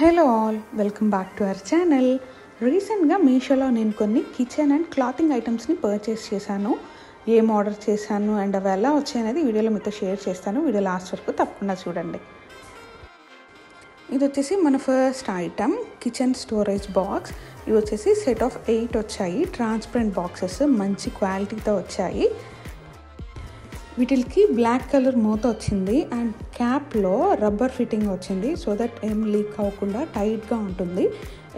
Hello all, welcome back to our channel. రీసెంట్గా మీషోలో నేను కొన్ని కిచెన్ అండ్ క్లాతింగ్ ఐటమ్స్ని పర్చేస్ చేశాను. ఏం ఆర్డర్ చేశాను అండ్ అవి ఎలా వచ్చాయనేది వీడియోలో మీతో షేర్ చేస్తాను. వీడియో లాస్ట్ వరకు తప్పకుండా చూడండి. ఇది వచ్చేసి మన first item kitchen storage box. ఇవి వచ్చేసి సెట్ ఆఫ్ 8 వచ్చాయి. ట్రాన్స్పరెంట్ బాక్సెస్ మంచి క్వాలిటీతో వచ్చాయి. వీటికి బ్లాక్ కలర్ మూత వచ్చింది అండ్ క్యాప్లో రబ్బర్ ఫిట్టింగ్ వచ్చింది. సో దట్ ఏం లీక్ అవ్వకుండా టైట్గా ఉంటుంది.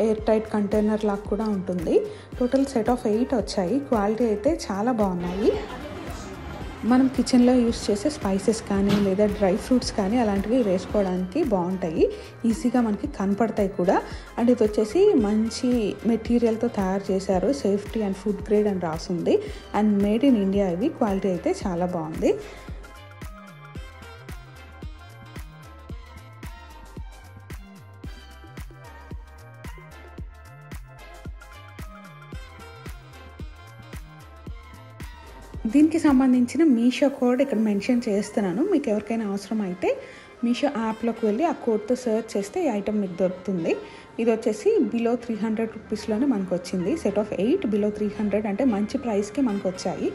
ఎయిర్ టైట్ కంటైనర్ లాగా కూడా ఉంటుంది. టోటల్ సెట్ ఆఫ్ 8 వచ్చాయి. క్వాలిటీ అయితే చాలా బాగున్నాయి. మనం కిచెన్లో యూస్ చేసే స్పైసెస్ కానీ లేదా డ్రై ఫ్రూట్స్ కానీ అలాంటివి వేసుకోవడానికి బాగుంటాయి. ఈజీగా మనకి కనపడతాయి కూడా. అండ్ ఇది వచ్చేసి మంచి మెటీరియల్తో తయారు చేశారు. సేఫ్టీ అండ్ ఫుడ్ గ్రేడ్ అని రాసింది. And made in India. ఇవి క్వాలిటీ అయితే చాలా బాగుంది. దీనికి సంబంధించిన మీషో కోడ్ ఇక్కడ మెన్షన్ చేస్తున్నాను. మీకు ఎవరికైనా అవసరం అయితే మీషో యాప్లోకి వెళ్ళి ఆ కోడ్తో సెర్చ్ చేస్తే ఈ ఐటమ్ మీకు దొరుకుతుంది. ఇది వచ్చేసి బిలో 300 రూపీస్లోనే మనకు వచ్చింది. సెట్ ఆఫ్ 8 బిలో 300 అంటే మంచి ప్రైస్కి మనకు వచ్చాయి.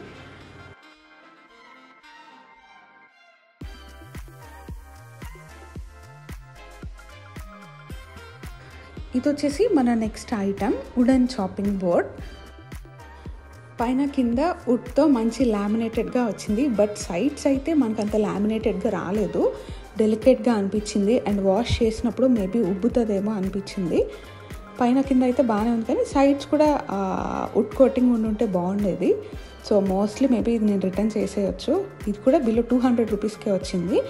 ఇది వచ్చేసి మన next item wooden chopping board. పైన కింద వుడ్తో మంచి లామినేటెడ్గా వచ్చింది. బట్ సైడ్స్ అయితే మనకు అంత లామినేటెడ్గా రాలేదు. డెలికేట్గా అనిపించింది అండ్ వాష్ చేసినప్పుడు మేబీ ఉబ్బుతుందేమో అనిపించింది. పైన కింద అయితే బాగానే ఉంది కానీ సైడ్స్ కూడా వుడ్ కోటింగ్ ఉండుంటే బాగుండేది. సో మోస్ట్లీ మేబీ ఇది నేను రిటర్న్ చేసేయచ్చు. ఇది కూడా బిలో 200 రూపీస్కే వచ్చింది.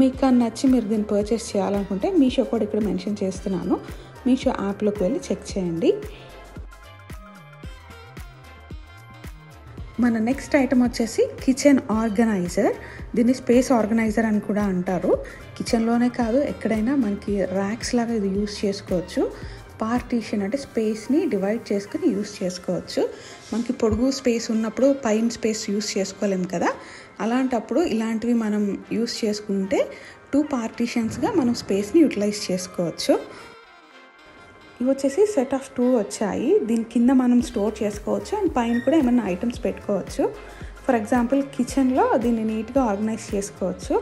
మీకు నచ్చి మీరు దీన్ని పర్చేస్ చేయాలనుకుంటే మీషో కూడా ఇక్కడ మెన్షన్ చేస్తున్నాను. మీషో యాప్లోకి వెళ్ళి చెక్ చేయండి. మన నెక్స్ట్ ఐటమ్ వచ్చేసి కిచెన్ ఆర్గనైజర్. దీన్ని స్పేస్ ఆర్గనైజర్ అని కూడా అంటారు. కిచెన్లోనే కాదు ఎక్కడైనా మనకి ర్యాక్స్ లాగా ఇది యూస్ చేసుకోవచ్చు. పార్టీషన్ అంటే స్పేస్ని డివైడ్ చేసుకుని యూస్ చేసుకోవచ్చు. మనకి పొడుగు స్పేస్ ఉన్నప్పుడు పైన స్పేస్ యూస్ చేసుకోలేము కదా. అలాంటప్పుడు ఇలాంటివి మనం యూస్ చేసుకుంటే 2 పార్టీషన్స్గా మనం స్పేస్ని యూటిలైజ్ చేసుకోవచ్చు. ఇవి వచ్చేసి సెట్ ఆఫ్ 2 వచ్చాయి. దీని కింద మనం స్టోర్ చేసుకోవచ్చు అండ్ పైన కూడా ఏమైనా ఐటమ్స్ పెట్టుకోవచ్చు. ఫర్ ఎగ్జాంపుల్ కిచెన్లో దీన్ని నీట్గా ఆర్గనైజ్ చేసుకోవచ్చు.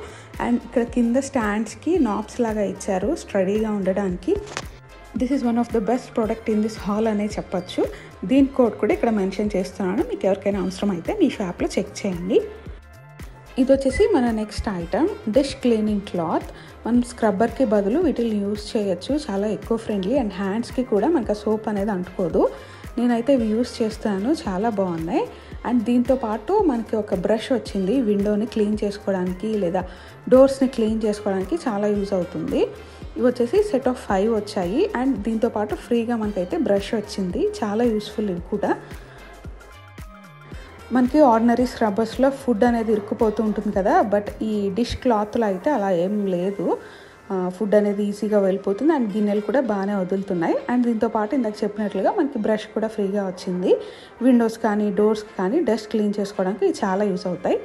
అండ్ ఇక్కడ కింద స్టాండ్స్కి నాబ్స్ లాగా ఇచ్చారు స్టడీగా ఉండడానికి. This is one of the best product in this hall అనే చెప్పచ్చు. దీని కోడ్ కూడా ఇక్కడ మెన్షన్ చేస్తున్నాను. మీకు ఎవరికైనా అవసరం అయితే మీ షాప్లో చెక్ చేయండి. ఇది వచ్చేసి మన next item dish cleaning cloth. మనం స్క్రబ్బర్కి బదులు వీటిని యూస్ చేయొచ్చు. చాలా ఎకో ఫ్రెండ్లీ అండ్ హ్యాండ్స్కి కూడా మనకు సోప్ అనేది అంటుకోదు. నేనైతే ఇవి యూస్ చేస్తాను. చాలా బాగున్నాయి. అండ్ దీంతో పాటు మనకి ఒక బ్రష్ వచ్చింది. విండోని క్లీన్ చేసుకోవడానికి లేదా డోర్స్ని క్లీన్ చేసుకోవడానికి చాలా యూజ్ అవుతుంది. ఇవి వచ్చేసి సెట్ ఆఫ్ 5 వచ్చాయి. అండ్ దీంతో పాటు ఫ్రీగా మనకైతే బ్రష్ వచ్చింది. చాలా యూస్ఫుల్ ఇది కూడా. మనకి ఆర్డినరీ స్క్రబ్బర్స్లో ఫుడ్ అనేది ఇరుక్కుపోతూ ఉంటుంది కదా. బట్ ఈ డిష్ క్లాత్లో అయితే అలా ఏం లేదు. ఫుడ్ అనేది ఈజీగా వెళ్ళిపోతుంది అండ్ గిన్నెలు కూడా బాగానే వదులుతున్నాయి. అండ్ దీంతో పాటు ఇందాక చెప్పినట్లుగా మనకి బ్రష్ కూడా ఫ్రీగా వచ్చింది. విండోస్ కానీ డోర్స్ కానీ డస్ట్ క్లీన్ చేసుకోవడానికి చాలా యూస్ అవుతాయి.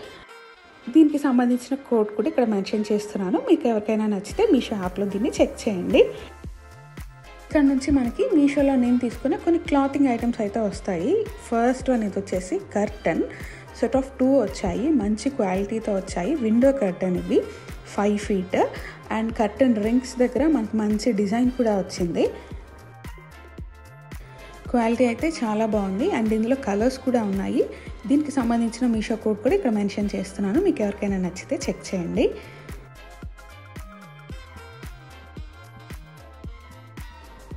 దీనికి సంబంధించిన కోడ్ కూడా ఇక్కడ మెన్షన్ చేస్తున్నాను. మీకు ఎవరికైనా నచ్చితే మీషో యాప్లో దీన్ని చెక్ చేయండి. ఇక్కడ నుంచి మనకి మీషోలో నేను తీసుకునే కొన్ని క్లాతింగ్ ఐటమ్స్ అయితే వస్తాయి. ఫస్ట్ వన్ ఇది వచ్చేసి కర్టన్. సెట్ ఆఫ్ 2 వచ్చాయి. మంచి క్వాలిటీతో వచ్చాయి. విండో కర్టన్ ఇవి 5 feet. అండ్ కర్టన్ రింగ్స్ దగ్గర మనకు మంచి డిజైన్ కూడా వచ్చింది. క్వాలిటీ అయితే చాలా బాగుంది. అండ్ ఇందులో కలర్స్ కూడా ఉన్నాయి. దీనికి సంబంధించిన మీషో కోడ్ కూడా ఇక్కడ మెన్షన్ చేస్తున్నాను. మీకు ఎవరికైనా నచ్చితే చెక్ చేయండి.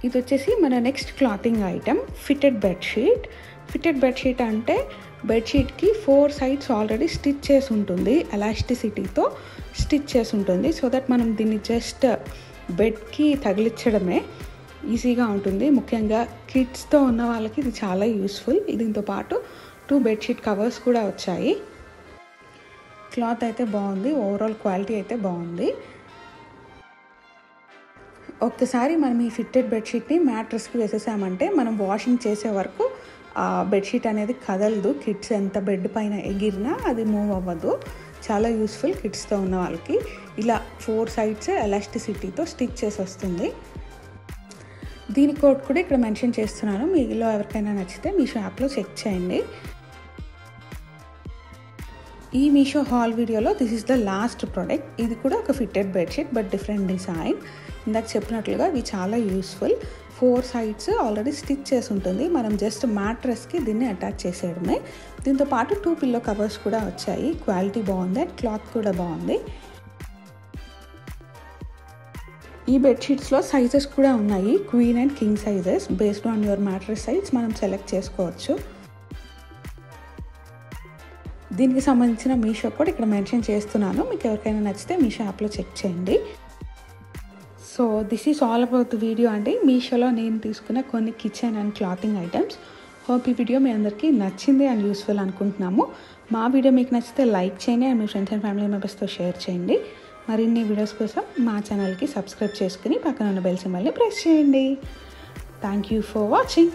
ఇది వచ్చేసి మన next clothing item fitted bedsheet. Fitted bedsheet అంటే బెడ్షీట్కి 4 sides ఆల్రెడీ స్టిచ్ చేసి ఉంటుంది. ఎలాస్టిసిటీతో స్టిచ్ చేసి ఉంటుంది. సో దట్ మనం దీన్ని జస్ట్ బెడ్కి తగిలించడమే ఈజీగా ఉంటుంది. ముఖ్యంగా కిడ్స్తో ఉన్న వాళ్ళకి ఇది చాలా యూస్ఫుల్. దీంతో పాటు 2 బెడ్షీట్ కవర్స్ కూడా వచ్చాయి. క్లాత్ అయితే బాగుంది. ఓవరాల్ క్వాలిటీ అయితే బాగుంది. ఒక్కసారి మనం ఈ ఫిట్టెడ్ బెడ్షీట్ని మ్యాట్రెస్కి వేసేసామంటే మనం వాషింగ్ చేసే వరకు ఆ బెడ్షీట్ అనేది కదలదు. కిడ్స్ ఎంత బెడ్ పైన ఎగిరినా అది మూవ్ అవ్వదు. చాలా యూస్ఫుల్ కిడ్స్తో ఉన్న వాళ్ళకి. ఇలా 4 sides ఎలాస్టిసిటీతో స్టిచ్ చేసి వస్తుంది. దీని కోడ్ కూడా ఇక్కడ మెన్షన్ చేస్తున్నాను, మీలో ఎవరికైనా నచ్చితే మీషో యాప్లో చెక్ చేయండి. ఈ మీషో హాల్ వీడియోలో this is the last product. ఇది కూడా ఒక fitted bedsheet but different design. ఇందాక చెప్పినట్లుగా ఇవి చాలా యూస్ఫుల్. 4 సైడ్స్ ఆల్రెడీ స్టిచ్ చేసి ఉంటుంది, మనం జస్ట్ మ్యాట్రెస్కి దీన్ని అటాచ్ చేసేయడమే. దీంతో పాటు 2 పిల్లో కవర్స్ కూడా వచ్చాయి. క్వాలిటీ బాగుంది అండ్ క్లాత్ కూడా బాగుంది. ఈ బెడ్షీట్స్లో సైజెస్ కూడా ఉన్నాయి, queen and king sizes. Based on your mattress size మనం సెలెక్ట్ చేసుకోవచ్చు. దీనికి సంబంధించిన మీషో కూడా ఇక్కడ మెన్షన్ చేస్తున్నాను, మీకు ఎవరికైనా నచ్చితే మీషో యాప్లో చెక్ చేయండి. So this is all about the video అండి. మీషోలో నేను తీసుకున్న కొన్ని kitchen and clothing items. Hope ఈ వీడియో మీ అందరికీ నచ్చింది అండ్ యూస్ఫుల్ అనుకుంటున్నాము. మా వీడియో మీకు నచ్చితే లైక్ చేయండి and me friends and family మెంబర్స్తో షేర్ చేయండి. మరిన్ని వీడియోస్ కోసం మా ఛానల్కి సబ్స్క్రైబ్ చేసుకుని పక్కన ఉన్న బెల్ సింబల్ని ప్రెస్ చేయండి. Thank you for watching.